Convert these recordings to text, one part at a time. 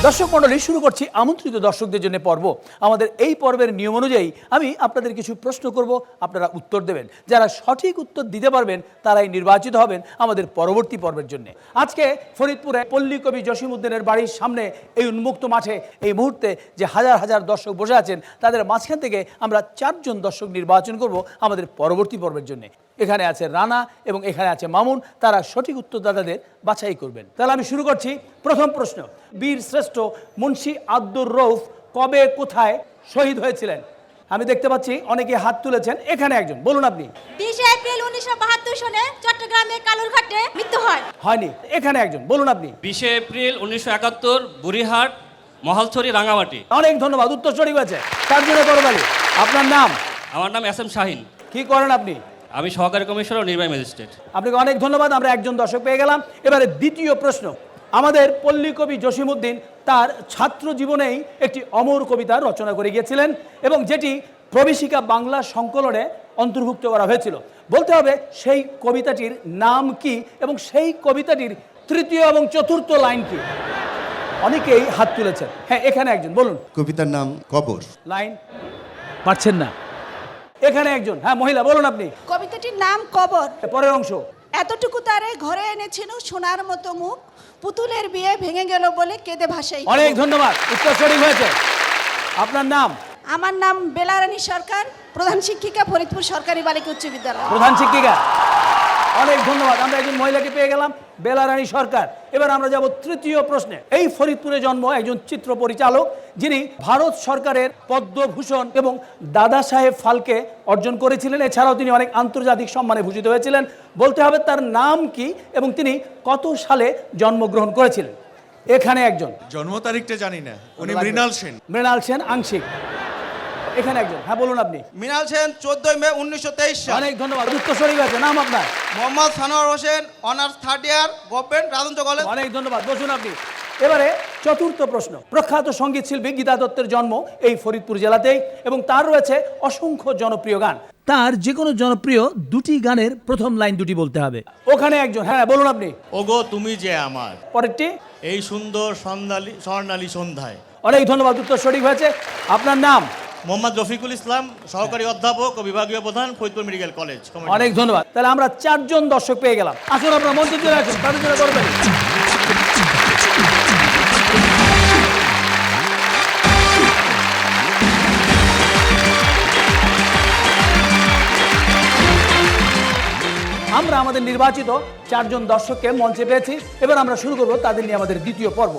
দর্শক মণ্ডলী, শুরু করছি আমন্ত্রিত দর্শকদের জন্য পর্ব। আমাদের এই পর্বের নিয়ম অনুযায়ী আমি আপনাদের কিছু প্রশ্ন করব, আপনারা উত্তর দেবেন। যারা সঠিক উত্তর দিতে পারবেন তারাই নির্বাচিত হবেন আমাদের পরবর্তী পর্বের জন্য। আজকে ফরিদপুরে পল্লী কবি জসিমউদ্দিনের বাড়ির সামনে এই উন্মুক্ত মাঠে এই মুহূর্তে যে হাজার হাজার দর্শক বসে আছেন, তাদের মাঝখান থেকে আমরা 4 জন দর্শক নির্বাচন করব আমাদের পরবর্তী পর্বের জন্য। এখানে আছে রানা এবং এখানে আছে মামুন, তারা সঠিক উত্তরদাতাদের বাছাই করবেন। তাহলে আমি শুরু করছি। প্রথম প্রশ্ন, বীর শ্রেষ্ঠ মুন্সি আব্দুর রউফ কবে কোথায় শহীদ হয়েছিলেন? আমি দেখতে পাচ্ছি অনেকে হাত তুলেছেন। এখানে একজন, বলুন আপনি। 20 এপ্রিল 1972 সনে চট্টগ্রামে কালুরঘাটে মৃত্যু হয়। হয়নি। এখানে একজন, বলুন আপনি। 20 এপ্রিল 1971 বুড়িহাট মহালছড়ি রাঙামাটি। অনেক ধন্যবাদ, উত্তর সঠিক হয়েছে। তার জন্য করবালি। আপনার নাম? আমার নাম এস এম শাহিন। কি করেন আপনি? আমি সহকারী কমিশনার ও নির্বাহী ম্যাজিস্ট্রেট। আপনাকে অনেক ধন্যবাদ। আমরা একজন দর্শক পেয়ে গেলাম। এবারে দ্বিতীয় প্রশ্ন। আমাদের পল্লী কবি জসিমউদ্দিন তার ছাত্র জীবনেই একটি অমর কবিতা রচনা করে গিয়েছিলেন এবং যেটি প্রবেশিকা বাংলা সংকলনে অন্তর্ভুক্ত করা হয়েছিল। বলতে হবে সেই কবিতাটির নাম কি এবং সেই কবিতাটির তৃতীয় এবং চতুর্থ লাইন কি? অনেকেই হাত তুলেছেন। হ্যাঁ, এখানে একজন, বলুন। কবিতার নাম কবর। লাইন পারছেন না। এখানে একজন, হ্যাঁ মহিলা, বলুন আপনি। কবিতাটির নাম কবর। পরের অংশ। এতটুকু তারে ঘরে এনেছিল সোনার মতো মুখ, পুতুলের বিয়ে ভেঙে গেল বলে কেঁদে ভাসাই। অনেক ধন্যবাদ, উত্তর সঠিক হয়েছে। আপনার নাম? আমার নাম বেলারানী সরকার, প্রধান শিক্ষিকা, ফরিদপুর সরকারি বালিকা উচ্চ বিদ্যালয়। প্রধান শিক্ষিকা, অনেক ধন্যবাদ। আমরা একজন মহিলাকে পেয়ে গেলাম, বেলারানী সরকার। এবার আমরা যাব তৃতীয় প্রশ্নে। এই ফরিদপুরে জন্ম একজন চিত্র পরিচালক, যিনি ভারত সরকারের পদ্মভূষণ এবং দাদা সাহেব ফালকে অর্জন করেছিলেন। এছাড়াও তিনি অনেক আন্তর্জাতিক সম্মানে ভূষিত হয়েছিলেন। বলতে হবে তার নাম কি এবং তিনি কত সালে জন্মগ্রহণ করেছিলেন। এখানে একজন, জন্ম তারিখটা জানি না, উনি মৃণাল সেন। মৃণাল সেন আংশিক। এখানে একজন, হ্যাঁ বলুন আপনি। মৃণাল সেন 14 মে 1923 সাল। অনেক ধন্যবাদ, উত্তর সঠিক আছে। নাম আপনার? মোহাম্মদ সানোয়ার হোসেন, অনার্স 3rd ইয়ার, গভর্নমেন্ট রাজেন্দ্র কলেজ। অনেক ধন্যবাদ, বসুন আপনি। এবারে চতুর্থ প্রশ্ন। প্রখ্যাত সঙ্গীত শিল্পী গীতা দত্তের জন্ম এই ফরিদপুর জেলাতেই এবং তার রয়েছে অসংখ্য জনপ্রিয় গান। তার যে কোনো জনপ্রিয় দুটি গানের প্রথম লাইন দুটি বলতে হবে। ওখানে একজন, হ্যাঁ বলুন আপনি। ওগো তুমি যে আমার, পরেরটি? এই সুন্দর স্বর্ণালী সন্ধ্যায়। অনেক ধন্যবাদ, উত্তর সঠিক হয়েছে। আপনার নাম? মোহাম্মদ রফিকুল ইসলাম, সহকারী অধ্যাপক ও বিভাগীয় প্রধান, ফরিদপুর মেডিকেল কলেজ। অনেক ধন্যবাদ। তাহলে আমরা 4 জন দর্শক পেয়ে গেলাম। আসুন আপনার মঞ্চে চলে আসুন, তাদের জন্য করবেন। আমরা আমাদের নির্বাচিত 4 জন দর্শককে মঞ্চে পেয়েছি। এবার আমরা শুরু করব তাদের নিয়ে আমাদের দ্বিতীয় পর্ব।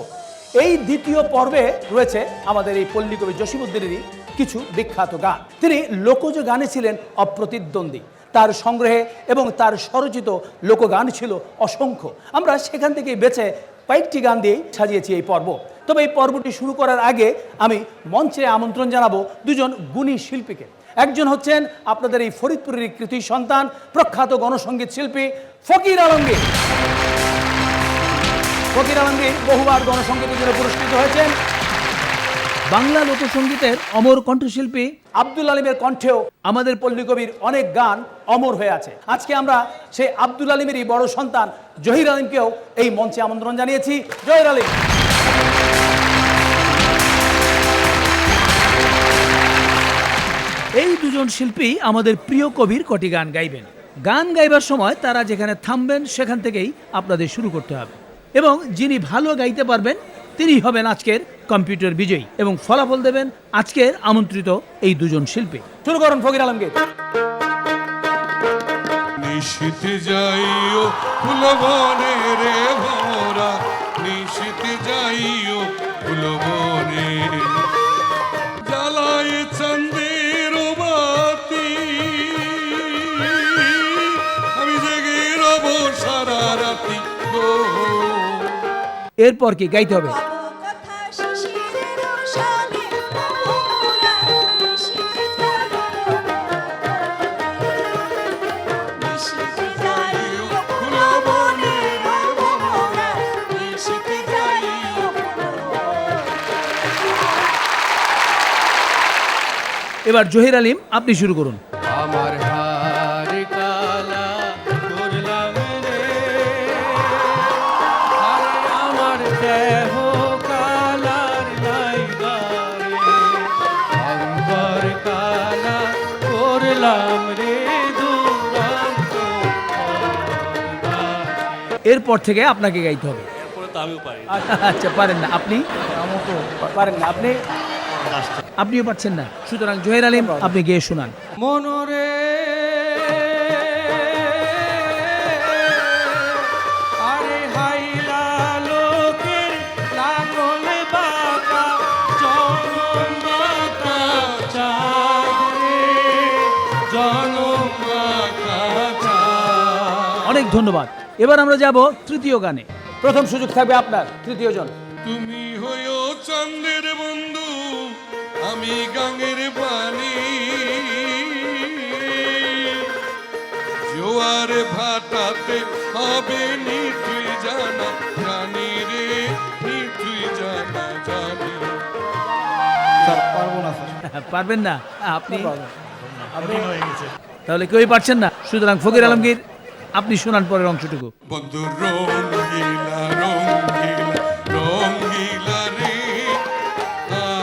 এই দ্বিতীয় পর্বে রয়েছে আমাদের এই পল্লী কবি জসিমউদ্দিনেরই কিছু বিখ্যাত গান। তিনি লোকজ গানে ছিলেন অপ্রতিদ্বন্দ্বী। তার সংগ্রহে এবং তার স্বরচিত লোকগান ছিল অসংখ্য। আমরা সেখান থেকে বেছে কয়েকটি গান দিয়েই সাজিয়েছি এই পর্ব। তবে এই পর্বটি শুরু করার আগে আমি মঞ্চে আমন্ত্রণ জানাবো 2 জন গুণী শিল্পীকে। একজন হচ্ছেন আপনাদের এই ফরিদপুরের কৃতি সন্তান, প্রখ্যাত গণসঙ্গীত শিল্পী ফকির আলমগীর। ফকির আলমগীর বহুবার গণসঙ্গীতের জন্য পুরস্কৃত হয়েছেন। বাংলা লোকসঙ্গীতের অমর কণ্ঠশিল্পী আব্দুল আলিমের কণ্ঠেও আমাদের পল্লী কবির অনেক গান অমর হয়ে আছে। আজকে আমরা সেই আব্দুল আলিমেরই বড় সন্তান জহির আলিমকেও এই মঞ্চে আমন্ত্রণ জানিয়েছি। জহির আলিম। এই 2 জন শিল্পী আমাদের প্রিয় কবির কটি গান গাইবেন। গান গাইবার সময় তারা যেখানে থামবেন সেখান থেকেই আপনাদের শুরু করতে হবে এবং যিনি ভালো গাইতে পারবেন তিনি হবেন আজকের কম্পিউটার বিজয়ী এবং ফলাফল দেবেন আজকের আমন্ত্রিত এই 2 জন শিল্পী। শুরু করুন ফকির আলমগীর। নিশিত যাইও ফুলবনে রে ভোরা, নিশিত যাইও ফুলবনে, জ্বালায় চন্দের বাতি, আমি জেগে রব সারা রাতি গো। এরপর কি গাইতে হবে? এবার জহির আলিম, আপনি শুরু করুন। আমার হার কালা করলাম রে, আর আমার দেহ কালা এরপর থেকে আপনাকে গাইতে হবে। এরপরে তো আমিও পারি। আচ্ছা, পারেন না আপনি? পারেন না আপনি? আপনিও পারছেন না। সুতরাং জহির আলিম, আপনি গেয়ে শোনান। মনরে আরে হাইলা লোকের লাগল বাঁকা জনম বাঁকা চাঁদ রে, জনম বাঁকা চাঁদ। অনেক ধন্যবাদ। এবার আমরা যাব তৃতীয় গানে। প্রথম সুযোগ থাকবে আপনার, তৃতীয় জন। তুমি হইও চন্দ্রের বন্ধু, আমি গাঙের পানি, জোয়ারে ভাটাতে হবে নি তুই জানা জানি রে, নি তুই জানা জানি। স্যার পারবো না স্যার। পারবেন না আপনি? কঠিন হয়ে গেছে। তাহলে কেউই পারছেন না। সুতরাং ফকির আলমগীর, আপনি শোনান পরের অংশটুকু। বন্ধু রঙ্গিলা রঙ্গিলা রঙ্গিলা রে,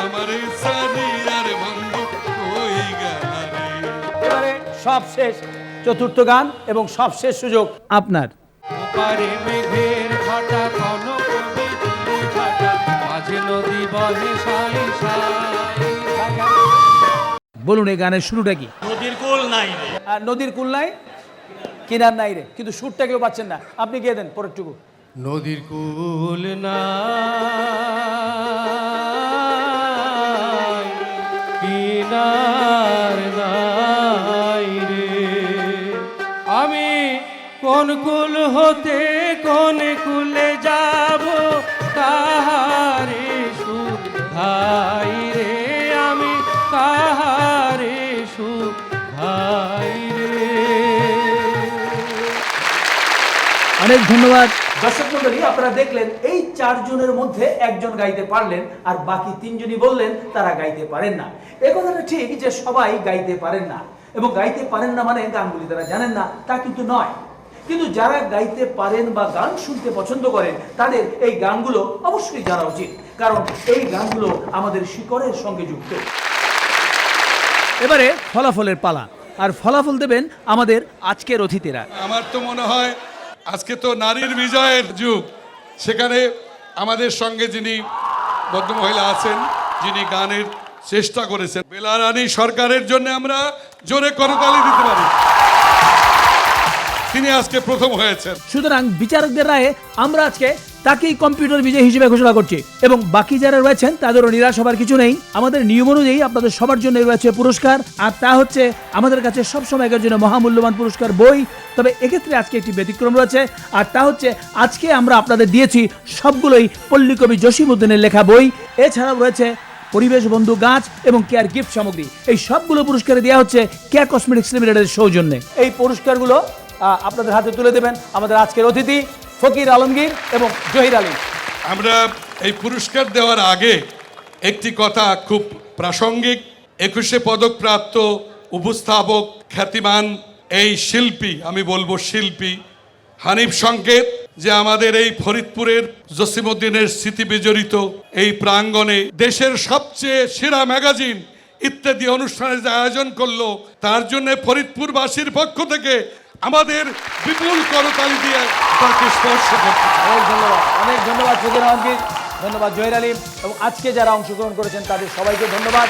আমার সারিয়ার বন্ধু কই গেলা রে। এবারে সব শেষ চতুর্থ গান এবং সব শেষ সুযোগ আপনার। ওপারে মেঘের ভাটা কনক বিজুলি ভাটা, মাঝে নদী বহে সাই সাই। বলুন এই গানের শুরুটা কি? নদীর কোল নাই রে। আর নদীর কুল নাই, কিনার নাই রে, কিন্তু সুরটা কেউ পাচ্ছেন না। আপনি গিয়ে দেন পরেরটুকু। নদীর কুল নাই, কিনার নাই রে, আমি কোন কুল হতে কোন কুলে যাব, কাহারে সুধাই রে, আমি কাহারে সুধাই রে। অনেক ধন্যবাদ। দর্শক মন্ডলী, আপনারা দেখলেন এই চারজনের মধ্যে একজন গাইতে পারলেন আর বাকি তিনজনই বললেন তারা গাইতে পারেন না। এ কথাটা ঠিক যে সবাই গাইতে পারেন না, এবং গাইতে পারেন না মানে গানগুলি তারা জানেন না তা কিন্তু নয়। কিন্তু যারা গাইতে পারেন বা গান শুনতে পছন্দ করেন তাদের এই গানগুলো অবশ্যই জানা উচিত, কারণ এই গানগুলো আমাদের শিকড়ের সঙ্গে যুক্ত। এবারে ফলাফলের পালা, আর ফলাফল দেবেন আমাদের আজকের অতিথিরা। আমার তো মনে হয় আজকে তো নারীর বিজয়ের যুগ, সেখানে আমাদের সঙ্গে যিনি ভদ্রমহিলা আছেন, যিনি গানের চেষ্টা করেছেন, বেলা রানী সরকারের জন্য আমরা জোরে করতালি দিতে পারি। তিনি আজকে প্রথম হয়েছেন। সুতরাং বিচারকদের রায়ে আমরা আজকে তাকেই কম্পিউটার বিজয়ী হিসেবে ঘোষণা করছি, এবং বাকি যারা রয়েছেন তাদেরও নিরাশ হবার কিছু নেই। আমাদের নিয়ম অনুযায়ী আপনাদের সবার জন্য রয়েছে পুরস্কার, আর তা হচ্ছে আমাদের কাছে সবসময়ের জন্য মহামূল্যবান পুরস্কার বই। তবে এক্ষেত্রে আজকে একটি ব্যতিক্রম রয়েছে, আর তা হচ্ছে আজকে আমরা আপনাদের দিয়েছি সবগুলোই পল্লীকবি জসীমউদ্দিনের লেখা বই। এছাড়াও রয়েছে পরিবেশ বন্ধু গাছ এবং কেয়ার গিফট সামগ্রী। এই সবগুলো পুরস্কারে দেওয়া হচ্ছে কেয়ার কসমেটিক্স লিমিটেডের সৌজন্যে। এই পুরস্কারগুলো আপনাদের হাতে তুলে দেবেন আমাদের আজকের অতিথি ফকির আলমগীর এবং জহির আলিম। আমরা এই পুরস্কার দেওয়ার আগে একটি কথা খুব প্রাসঙ্গিক। 21শে পদকপ্রাপ্ত উপস্থাপক, খ্যাতিমান এই শিল্পী, আমি বলবো শিল্পী হানিফ সংকেত, যে আমাদের এই ফরিদপুরের জসীমউদ্দিনের স্মৃতি বিজড়িত এই প্রাঙ্গণে দেশের সবচেয়ে সেরা ম্যাগাজিন ইত্যাদি অনুষ্ঠানের যে আয়োজন করলো, তার জন্য ফরিদপুরবাসীর পক্ষ থেকে আমাদের বিপুল করতালি দিয়ে তাকে স্পর্শ করতে। অনেক ধন্যবাদ, অনেক ধন্যবাদ ফকির আলমগীর, ধন্যবাদ জহির আলিম, এবং আজকে যারা অংশগ্রহণ করেছেন তাদের সবাইকে ধন্যবাদ।